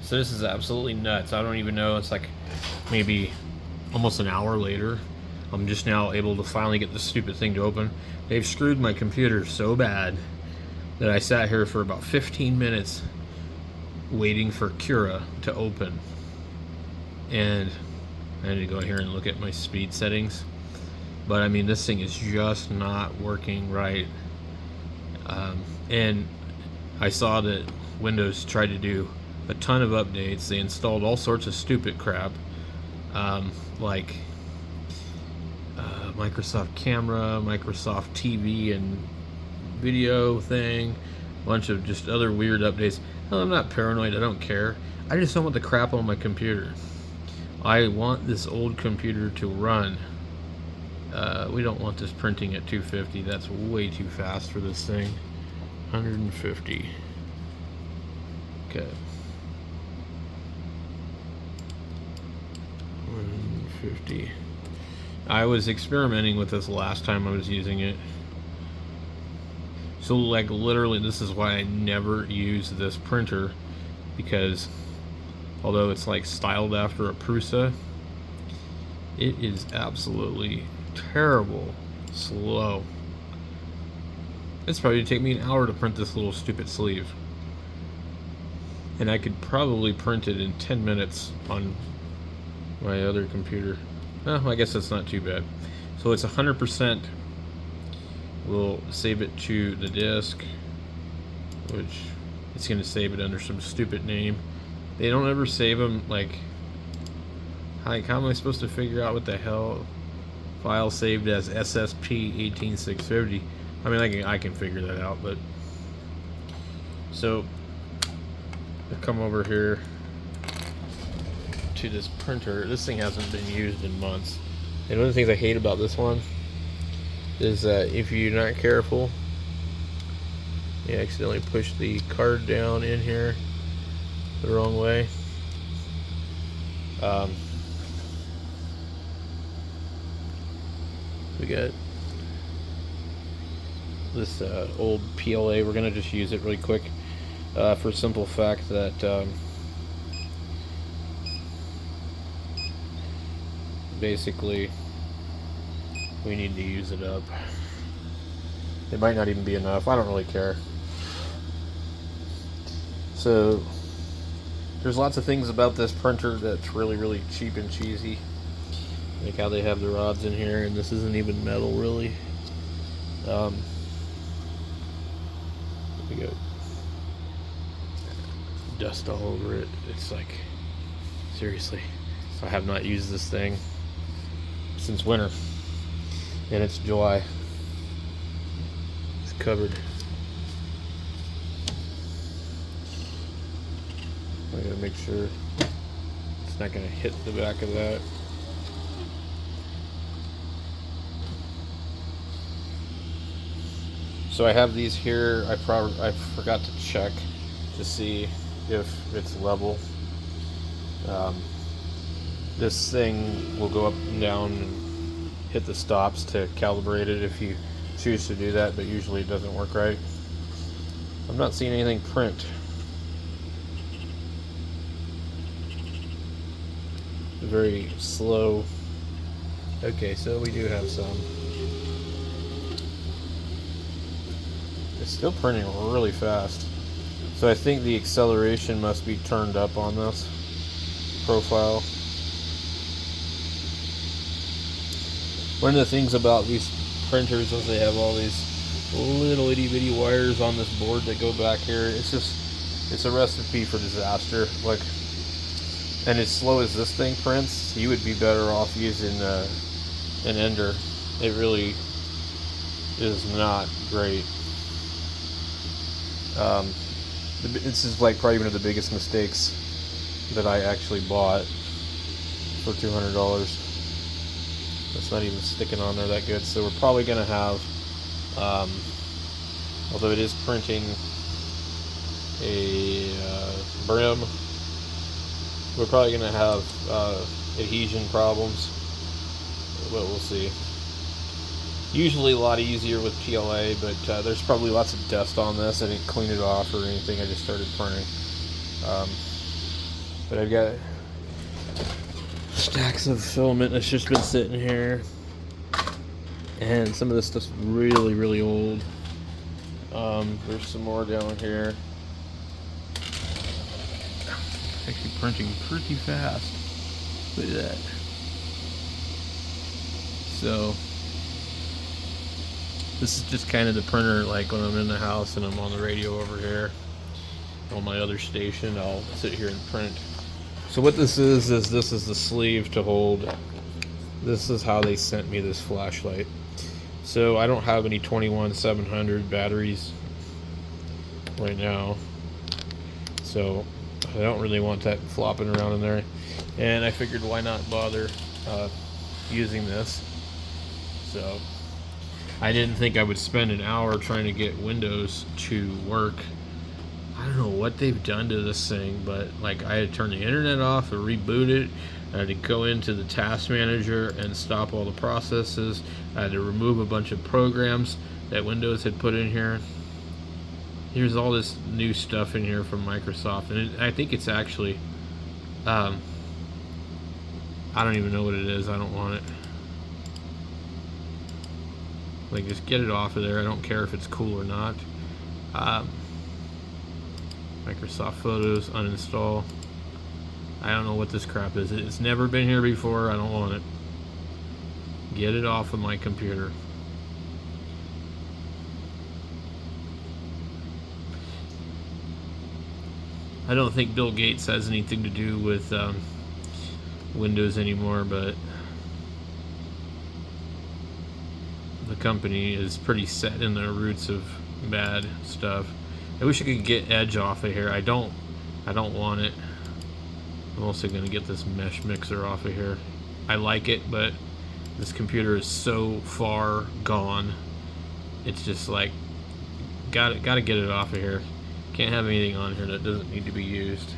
So this is absolutely nuts. I don't even know. It's like maybe almost an hour later. I'm just now able to finally get this stupid thing to open. They've screwed my computer so bad that I sat here for about 15 minutes waiting for Cura to open. And I need to go in here and look at my speed settings. But I mean, this thing is just not working right. And I saw that Windows tried to do a ton of updates. They installed all sorts of stupid crap, like Microsoft Camera, Microsoft TV and video thing, a bunch of just other weird updates. Hell, I'm not paranoid. I don't care. I just don't want the crap on my computer. I want this old computer to run. We don't want this printing at 250. That's way too fast for this thing. 150. Okay. 150. I was experimenting with this last time I was using it. So like literally this is why I never use this printer, because although it's like styled after a Prusa, it is absolutely terrible slow. It's probably take me an hour to print this little stupid sleeve, and I could probably print it in 10 minutes on my other computer. Well, I guess that's not too bad. So it's 100%. We'll save it to the disk, which it's going to save it under some stupid name. They don't ever save them. Like how am I supposed to figure out what the hell file saved as SSP 18650? I mean, I can figure that out, but so I'll come over here to this printer. This thing hasn't been used in months, and one of the things I hate about this one is that if you're not careful, you accidentally push the card down in here the wrong way. We got this old PLA. We're gonna just use it really quick for a simple fact that basically we need to use it up. It might not even be enough. I don't really care. So there's lots of things about this printer that's really cheap and cheesy, like how they have the rods in here, and this isn't even metal really. We got dust all over it. It's like, seriously, I have not used this thing since winter, and it's July. It's covered. I gotta make sure it's not gonna hit the back of that. So I have these here. I forgot to check to see if it's level. This thing will go up and down and hit the stops to calibrate it if you choose to do that, but usually it doesn't work right. I'm not seeing anything print. Very slow. Okay, so we do have some. It's still printing really fast. So I think the acceleration must be turned up on this profile. One of the things about these printers is they have all these little itty bitty wires on this board that go back here. It's a recipe for disaster. Like, and as slow as this thing prints, you would be better off using an Ender. It really is not great. This is like probably one of the biggest mistakes that I actually bought for $200. It's not even sticking on there that good. So we're probably going to have, although it is printing a brim, we're probably going to have adhesion problems, but we'll see. Usually a lot easier with PLA, but there's probably lots of dust on this. I didn't clean it off or anything. I just started printing. But I've got stacks of filament that's just been sitting here, and some of this stuff's really, really old. There's some more down here. Actually printing pretty fast. Look at that. So this is just kind of the printer, like when I'm in the house and I'm on the radio over here on my other station, I'll sit here and print. So what this is this is the sleeve to hold. This is how they sent me this flashlight. So I don't have any 21700 batteries right now, so I don't really want that flopping around in there, and I figured why not bother using this. So I didn't think I would spend an hour trying to get Windows to work. I don't know what they've done to this thing, but like I had to turn the internet off or reboot it. I had to go into the task manager and stop all the processes. I had to remove a bunch of programs that Windows had put in here. Here's all this new stuff in here from Microsoft, and I think it's actually, I don't even know what it is. I don't want it. Like, just get it off of there. I don't care if it's cool or not. Microsoft Photos, uninstall. I don't know what this crap is. It's never been here before. I don't want it. Get it off of my computer. I don't think Bill Gates has anything to do with Windows anymore, but the company is pretty set in their roots of bad stuff. I wish I could get Edge off of here. I don't want it. I'm also going to get this mesh mixer off of here. I like it, but this computer is so far gone. It's just like, gotta get it off of here. Can't have anything on here that doesn't need to be used.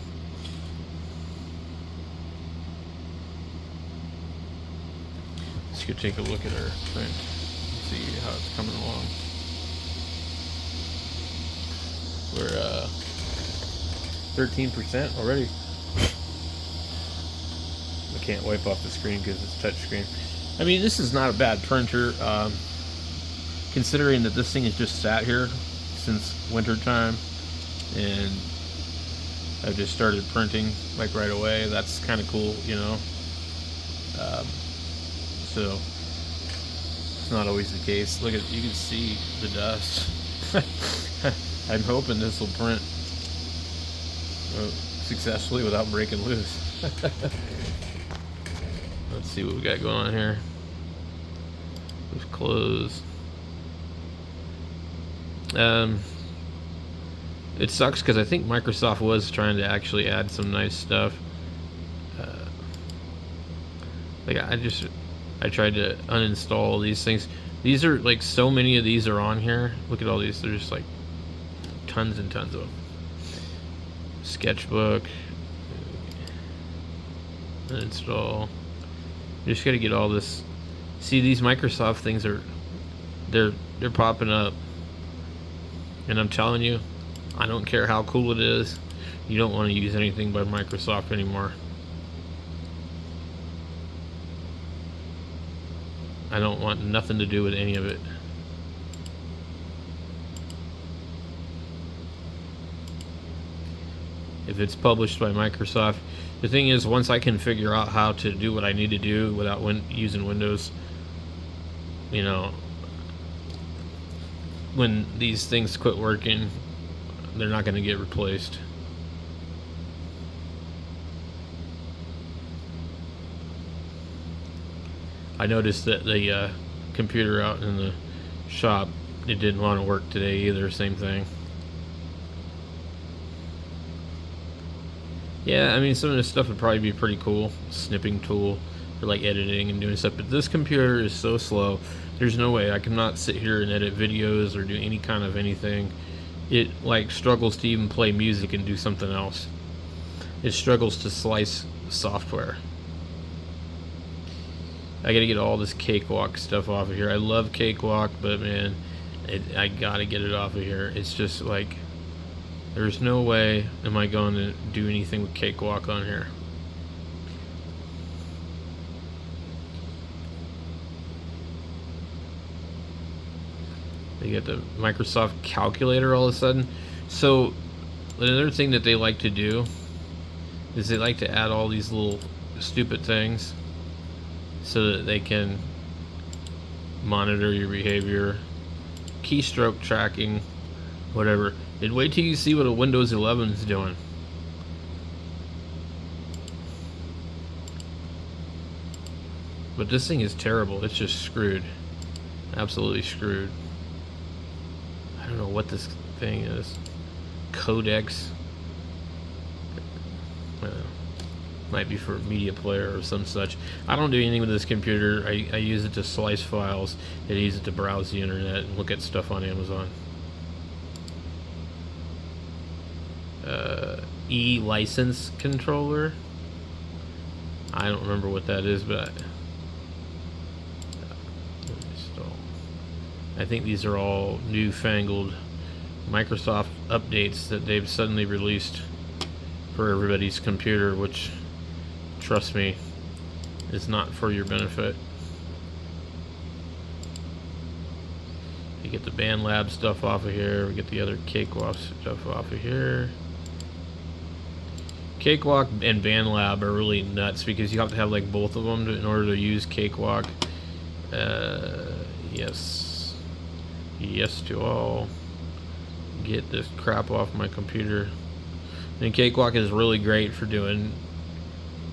Let's go take a look at our print. See how it's coming along. We're 13% already. I can't wipe off the screen because it's touch screen. I mean, this is not a bad printer, considering that this thing has just sat here since winter time, and I've just started printing like right away. That's kind of cool, you know. So it's not always the case. Look at, you can see the dust. I'm hoping this will print successfully without breaking loose. Let's see what we got going on here. Let's close. It sucks because I think Microsoft was trying to actually add some nice stuff. Like I tried to uninstall these things. These are like, so many of these are on here. Look at all these. They're just like tons and tons of them. Sketchbook. Uninstall. You just gotta get all this. See, these Microsoft things are, they're popping up, and I'm telling you, I don't care how cool it is, you don't want to use anything by Microsoft anymore. I don't want nothing to do with any of it. If it's published by Microsoft, the thing is, once I can figure out how to do what I need to do without using Windows, you know, when these things quit working, they're not going to get replaced. I noticed that the computer out in the shop, it didn't want to work today either. Same thing. Yeah, I mean, some of this stuff would probably be pretty cool. Snipping tool for like editing and doing stuff, but this computer is so slow. There's no way I cannot sit here and edit videos or do any kind of anything. It like struggles to even play music and do something else. It struggles to slice software. I gotta get all this Cakewalk stuff off of here. I love Cakewalk, but man, I gotta get it off of here. It's just like, There's no way am I going to do anything with Cakewalk on here. They get the Microsoft calculator all of a sudden. So another thing that they like to do is they like to add all these little stupid things so that they can monitor your behavior, keystroke tracking, whatever. And wait till you see what a Windows 11 is doing. But this thing is terrible. It's just screwed. Absolutely screwed. I don't know what this thing is. Codex. Might be for media player or some such. I don't do anything with this computer. I use it to slice files. I use it to browse the internet and look at stuff on Amazon. E-license controller. I don't remember what that is, but I think these are all newfangled Microsoft updates that they've suddenly released for everybody's computer, which, trust me, is not for your benefit. You get the BandLab stuff off of here. We get the other Cakewalk stuff off of here. Cakewalk and BandLab are really nuts because you have to have like both of them in order to use Cakewalk. Yes to all. Get this crap off my computer. And Cakewalk is really great for doing,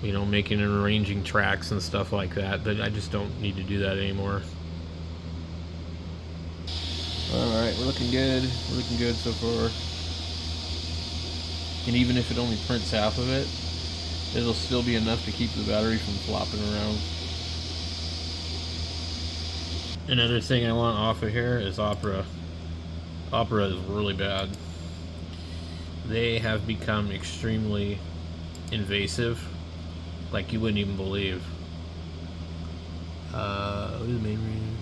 you know, making and arranging tracks and stuff like that, but I just don't need to do that anymore. Alright, we're looking good. We're looking good so far. And even if it only prints half of it, it'll still be enough to keep the battery from flopping around. Another thing I want off of here is Opera. Opera is really bad. They have become extremely invasive, like you wouldn't even believe. What is the main reason?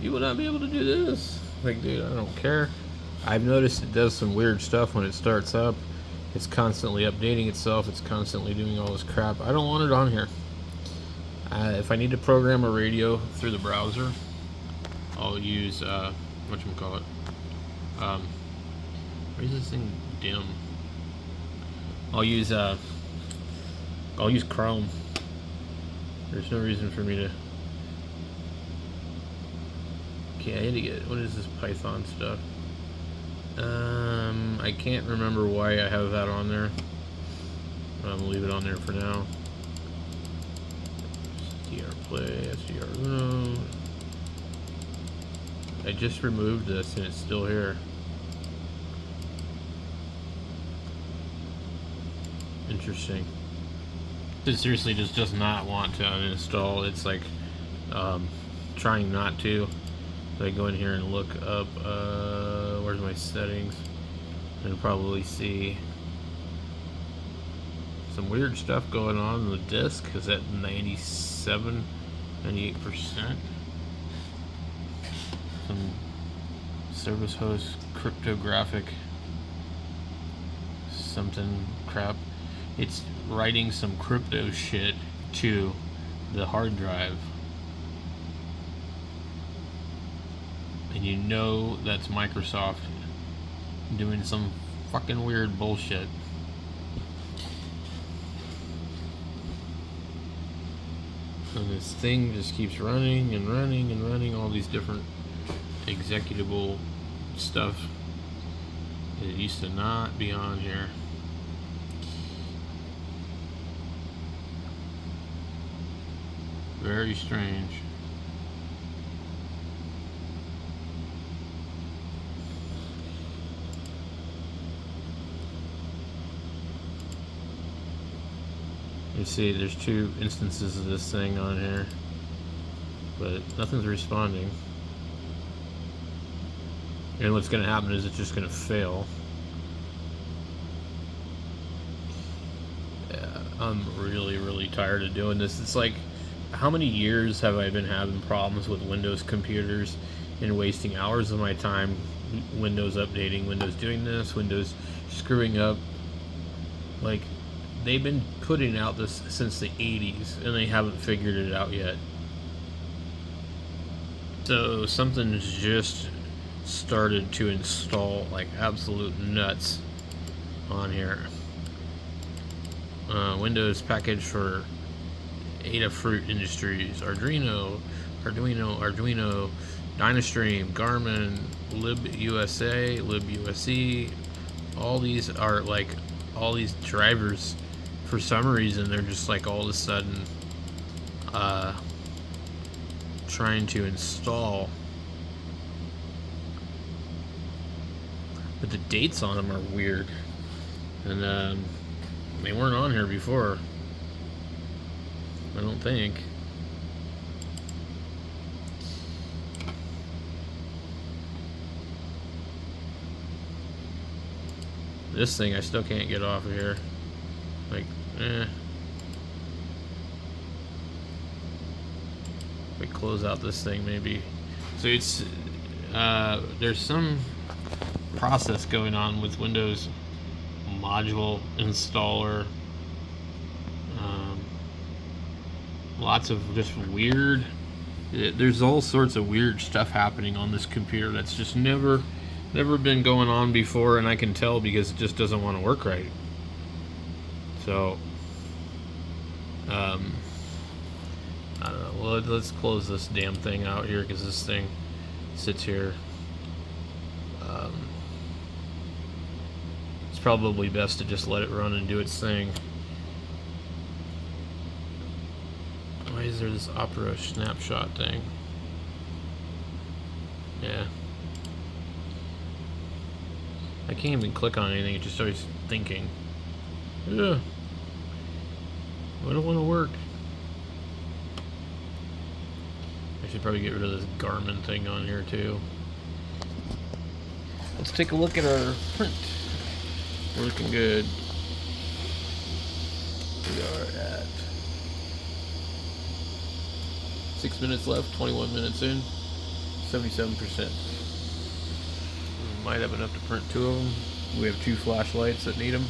You would not be able to do this. Like, dude, I don't care. I've noticed it does some weird stuff when it starts up. It's constantly updating itself. It's constantly doing all this crap. I don't want it on here. If I need to program a radio through the browser, I'll use, whatchamacallit. Why is this thing dim? I'll use Chrome. There's no reason for me to. Okay, I need to get, what is this Python stuff? I can't remember why I have that on there. I'm gonna leave it on there for now. SDR play, SDR Uno. I just removed this and it's still here. Interesting. It seriously just does not want to uninstall. It's like trying not to. So I go in here and look up, where's my settings? And probably see some weird stuff going on the disk is at 97, 98%. Some service host cryptographic something crap. It's writing some crypto shit to the hard drive. And you know that's Microsoft doing some fucking weird bullshit. And this thing just keeps running and running and running, all these different executable stuff. It used to not be on here. Very strange. You see, there's two instances of this thing on here. but nothing's responding. And what's going to happen is it's just going to fail. Yeah, I'm really tired of doing this. It's like, how many years have I been having problems with Windows computers and wasting hours of my time? Windows updating, Windows doing this, Windows screwing up. Like, they've been putting out this since the 80s and they haven't figured it out yet. So something's just started to install like absolute nuts on here. Windows package for Adafruit Industries, Arduino, Dynastream, Garmin, libusa, libuse. All these are like, all these drivers, for some reason, they're just like all of a sudden trying to install. But the dates on them are weird. And they weren't on here before, I don't think. This thing I still can't get off of here. Like, If we close out this thing, maybe. So it's there's some process going on with Windows module installer. Lots of just weird. There's all sorts of weird stuff happening on this computer that's just never been going on before, and I can tell because it just doesn't want to work right. So, I don't know. Well, let's close this damn thing out here because this thing sits here. It's probably best to just let it run and do its thing. Why is there this Opera snapshot thing? Yeah. I can't even click on anything, it's just always thinking. Ugh. I don't want to work. I should probably get rid of this Garmin thing on here too. Let's take a look at our print. We're looking good. We are at 6 minutes left, 21 minutes in, 77%. We might have enough to print 2 of them. We have 2 flashlights that need them.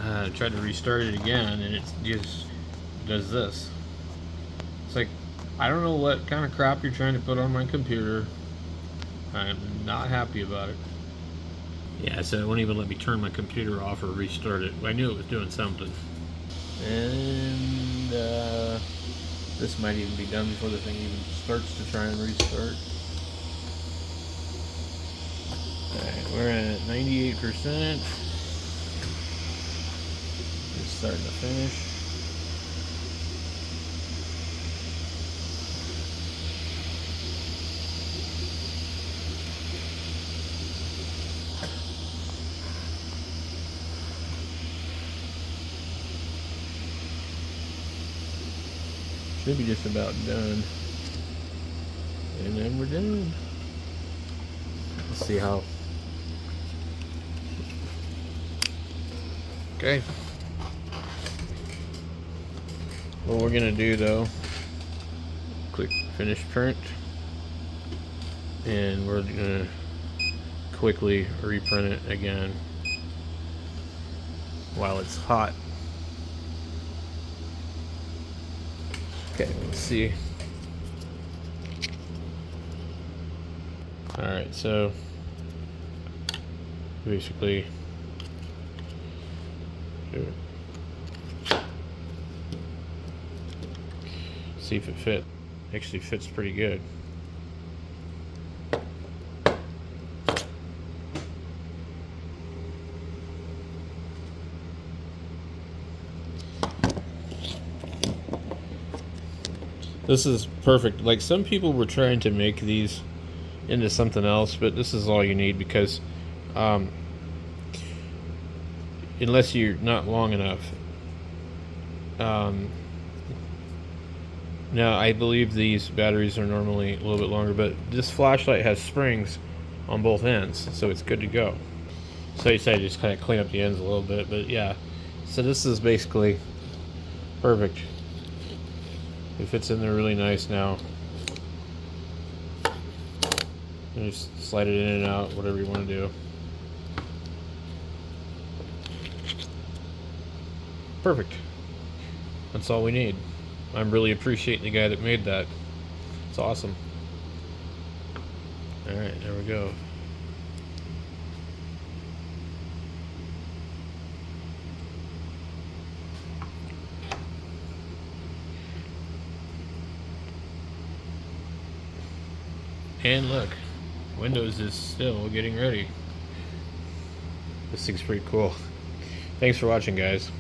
I tried to restart it again and it just does this. It's like, I don't know what kind of crap you're trying to put on my computer. I'm not happy about it. Yeah, so it won't even let me turn my computer off or restart it. I knew it was doing something. And this might even be done before the thing even starts to try and restart. Alright, we're at 98%. It's starting to finish. Should be just about done. And then we're done. Let's see how. Okay. What we're gonna do though, click finish print, and we're gonna quickly reprint it again while it's hot. Okay, let's see. Alright, so basically see if it fit. Actually fits pretty good. This is perfect. Like, some people were trying to make these into something else, but this is all you need because unless you're not long enough, Now, I believe these batteries are normally a little bit longer, but this flashlight has springs on both ends, so it's good to go. So you say just kind of clean up the ends a little bit, but yeah. So this is basically perfect. It fits in there really nice now. You just slide it in and out, whatever you want to do. Perfect. That's all we need. I'm really appreciating the guy that made that. It's awesome. Alright, there we go. And look, Windows is still getting ready. This thing's pretty cool. Thanks for watching, guys.